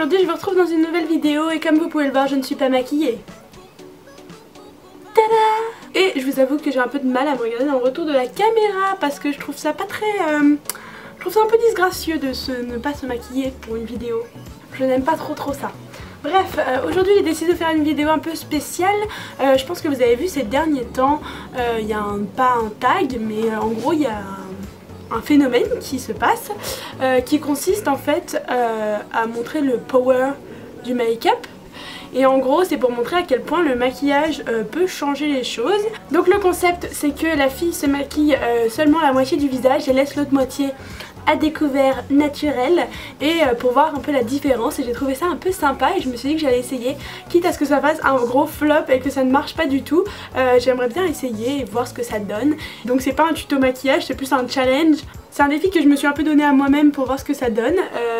aujourd'hui je vous retrouve dans une nouvelle vidéo et comme vous pouvez le voir je ne suis pas maquillée. Tada! Et je vous avoue que j'ai un peu de mal à me regarder dans le retour de la caméra parce que je trouve ça pas très... je trouve ça un peu disgracieux de ne pas se maquiller pour une vidéo. Je n'aime pas trop ça. Bref, aujourd'hui j'ai décidé de faire une vidéo un peu spéciale. Je pense que vous avez vu ces derniers temps, il y a pas un tag, mais en gros il y a un phénomène qui se passe qui consiste en fait à montrer le power du make-up. Et en gros c'est pour montrer à quel point le maquillage peut changer les choses. Donc le concept c'est que la fille se maquille seulement la moitié du visage et laisse l'autre moitié à découvert naturel et pour voir un peu la différence, et j'ai trouvé ça un peu sympa et je me suis dit que j'allais essayer, quitte à ce que ça fasse un gros flop et que ça ne marche pas du tout. J'aimerais bien essayer et voir ce que ça donne. Donc c'est pas un tuto maquillage, c'est plus un challenge. C'est un défi que je me suis un peu donné à moi-même pour voir ce que ça donne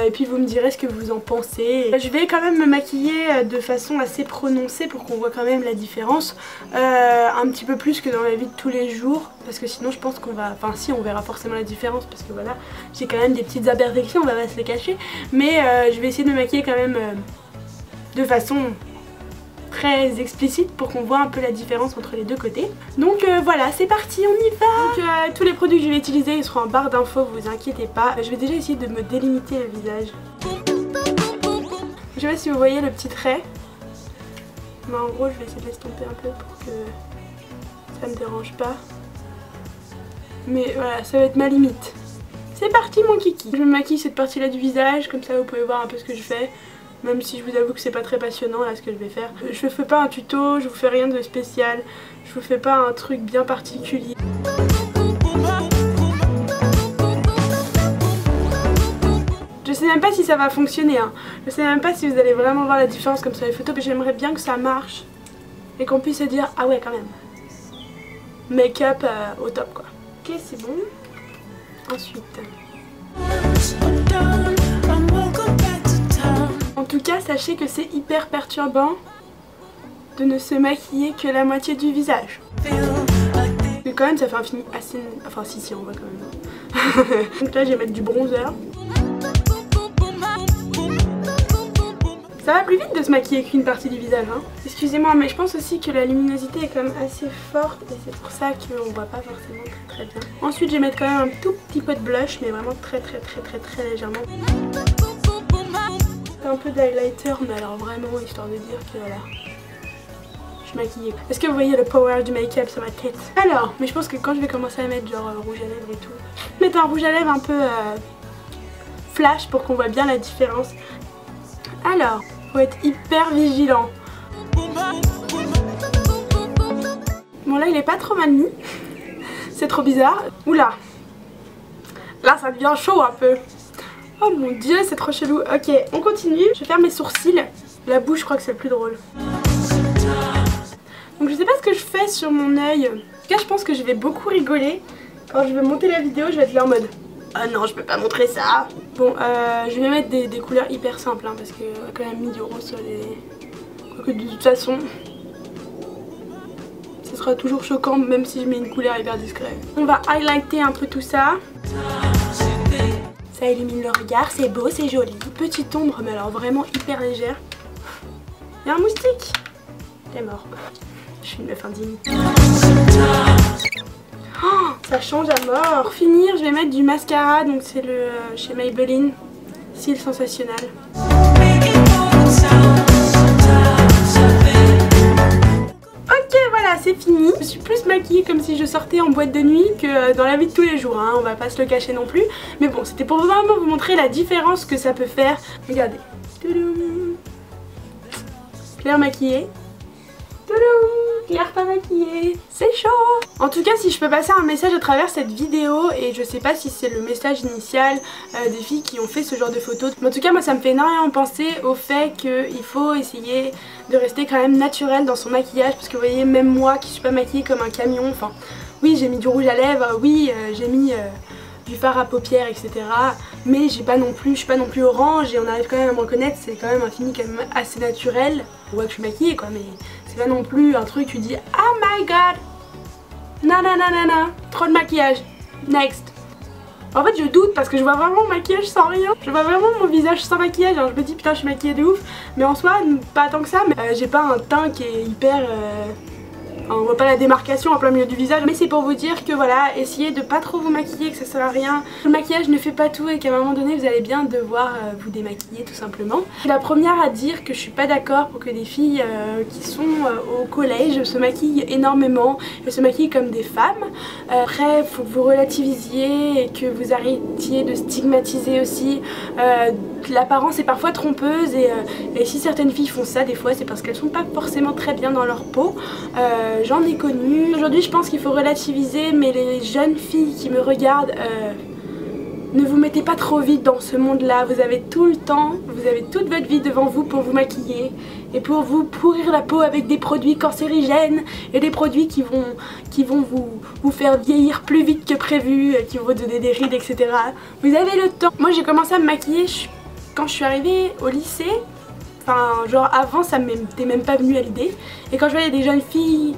et puis vous me direz ce que vous en pensez. Je vais quand même me maquiller de façon assez prononcée pour qu'on voit quand même la différence, un petit peu plus que dans la vie de tous les jours, parce que sinon je pense qu'on va... Enfin si, on verra forcément la différence parce que voilà, j'ai quand même des petites imperfections, on va pas se les cacher, mais je vais essayer de me maquiller quand même de façon très explicite pour qu'on voit un peu la différence entre les deux côtés. Donc voilà, c'est parti, on y va. Donc tous les produits que je vais utiliser ils seront en barre d'infos, vous inquiétez pas. Je vais déjà essayer de me délimiter le visage. Je sais pas si vous voyez le petit trait, mais en gros je vais essayer de l'estomper un peu pour que ça me dérange pas. Mais voilà, ça va être ma limite. C'est parti mon kiki. Je me maquille cette partie là du visage, comme ça vous pouvez voir un peu ce que je fais. Même si je vous avoue que c'est pas très passionnant là ce que je vais faire. Je fais pas un tuto, je vous fais rien de spécial. Je vous fais pas un truc bien particulier. Je sais même pas si ça va fonctionner hein. Je sais même pas si vous allez vraiment voir la différence comme sur les photos. Mais j'aimerais bien que ça marche. Et qu'on puisse se dire ah ouais quand même. Make-up au top quoi. Ok c'est bon. Ensuite. En tout cas, sachez que c'est hyper perturbant de ne se maquiller que la moitié du visage. Mais quand même, ça fait un fini assez... Enfin, si, on voit quand même. Donc là, je vais mettre du bronzer. Ça va plus vite de se maquiller qu'une partie du visage, hein. Excusez-moi, mais je pense aussi que la luminosité est quand même assez forte et c'est pour ça qu'on voit pas forcément très bien. Ensuite, je vais mettre quand même un tout petit peu de blush, mais vraiment très légèrement. Un peu d'highlighter, mais alors vraiment histoire de dire que voilà, je suis maquillée. Est-ce que vous voyez le power du make-up sur ma tête? Alors, mais je pense que quand je vais commencer à mettre genre rouge à lèvres et tout, mettre un rouge à lèvres un peu flash pour qu'on voit bien la différence. Alors, faut être hyper vigilant. Bon là il est pas trop mal mis, c'est trop bizarre. Oula, là ça devient chaud un peu. Oh mon dieu, c'est trop chelou. Ok, on continue. Je vais faire mes sourcils. La bouche, je crois que c'est le plus drôle. Donc je sais pas ce que je fais sur mon œil. En tout cas, je pense que je vais beaucoup rigoler. Quand je vais monter la vidéo, je vais être là en mode ah non, je peux pas montrer ça. Bon, je vais mettre des couleurs hyper simples hein, parce qu'on a quand même mis du rose sur les... Quoique de toute façon, ce sera toujours choquant même si je mets une couleur hyper discrète. On va highlighter un peu tout ça. Ça illumine le regard, c'est beau, c'est joli. Petite ombre, mais alors vraiment hyper légère. Il y a un moustique. Il est mort. Je suis une meuf indigne. Oh, ça change à mort. Pour finir, je vais mettre du mascara. Donc c'est le chez Maybelline. Cils Sensationnel. Ok, voilà, c'est fini. Je suis plus maquillée comme si je sortais en boîte de nuit que dans la vie de tous les jours, hein. On va pas se le cacher non plus. Mais bon, c'était pour vraiment vous montrer la différence que ça peut faire. Regardez. Claire maquillée. Claire pas maquillée. C'est chaud. En tout cas, si je peux passer un message à travers cette vidéo, et je sais pas si c'est le message initial des filles qui ont fait ce genre de photos, mais en tout cas moi ça me fait énormément penser au fait qu'il faut essayer de rester quand même naturel dans son maquillage, parce que vous voyez, même moi qui suis pas maquillée comme un camion, enfin oui j'ai mis du rouge à lèvres, oui j'ai mis du fard à paupières etc, mais je suis pas non plus orange et on arrive quand même à me reconnaître, c'est quand même un fini quand même assez naturel. On voit que je suis maquillée quoi, mais c'est pas non plus un truc tu dis oh my god, non, trop de maquillage, next. En fait je doute parce que je vois vraiment mon maquillage sans rien. Je vois vraiment mon visage sans maquillage. Alors je me dis putain je suis maquillée de ouf. Mais en soi pas tant que ça. Mais j'ai pas un teint qui est hyper... on voit pas la démarcation en plein milieu du visage, mais c'est pour vous dire que voilà, essayez de pas trop vous maquiller, que ça sert à rien. Le maquillage ne fait pas tout et qu'à un moment donné vous allez bien devoir vous démaquiller tout simplement. Je suis la première à dire que je suis pas d'accord pour que des filles qui sont au collège se maquillent énormément, elles se maquillent comme des femmes. Après faut que vous relativisiez et que vous arrêtiez de stigmatiser aussi. L'apparence est parfois trompeuse et si certaines filles font ça des fois c'est parce qu'elles sont pas forcément très bien dans leur peau. J'en ai connu. Aujourd'hui je pense qu'il faut relativiser, mais les jeunes filles qui me regardent, ne vous mettez pas trop vite dans ce monde là. Vous avez tout le temps, vous avez toute votre vie devant vous pour vous maquiller et pour vous pourrir la peau avec des produits cancérigènes et des produits qui vont vous faire vieillir plus vite que prévu, qui vont vous donner des rides, etc. Vous avez le temps. Moi j'ai commencé à me maquiller quand je suis arrivée au lycée. Enfin genre avant ça m'était même pas venu à l'idée. Et quand je voyais des jeunes filles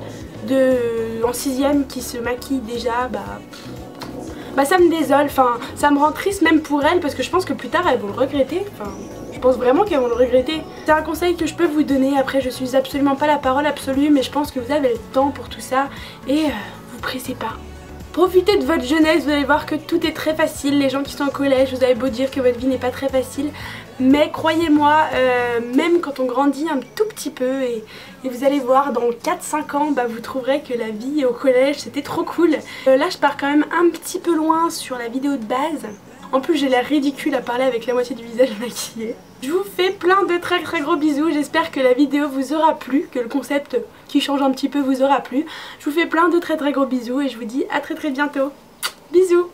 en 6ème qui se maquillent déjà, bah ça me désole, enfin ça me rend triste même pour elles parce que je pense que plus tard elles vont le regretter. Enfin je pense vraiment qu'elles vont le regretter. C'est un conseil que je peux vous donner. Après je suis absolument pas la parole absolue, mais je pense que vous avez le temps pour tout ça et vous pressez pas. Profitez de votre jeunesse, vous allez voir que tout est très facile. Les gens qui sont au collège, vous avez beau dire que votre vie n'est pas très facile, mais croyez-moi, même quand on grandit un tout petit peu et vous allez voir dans 4-5 ans, vous trouverez que la vie au collège c'était trop cool. Là je pars quand même un petit peu loin sur la vidéo de base. En plus j'ai l'air ridicule à parler avec la moitié du visage maquillé. Je vous fais plein de très gros bisous, j'espère que la vidéo vous aura plu, que le concept qui change un petit peu vous aura plu. Je vous fais plein de très gros bisous et je vous dis à très bientôt. Bisous.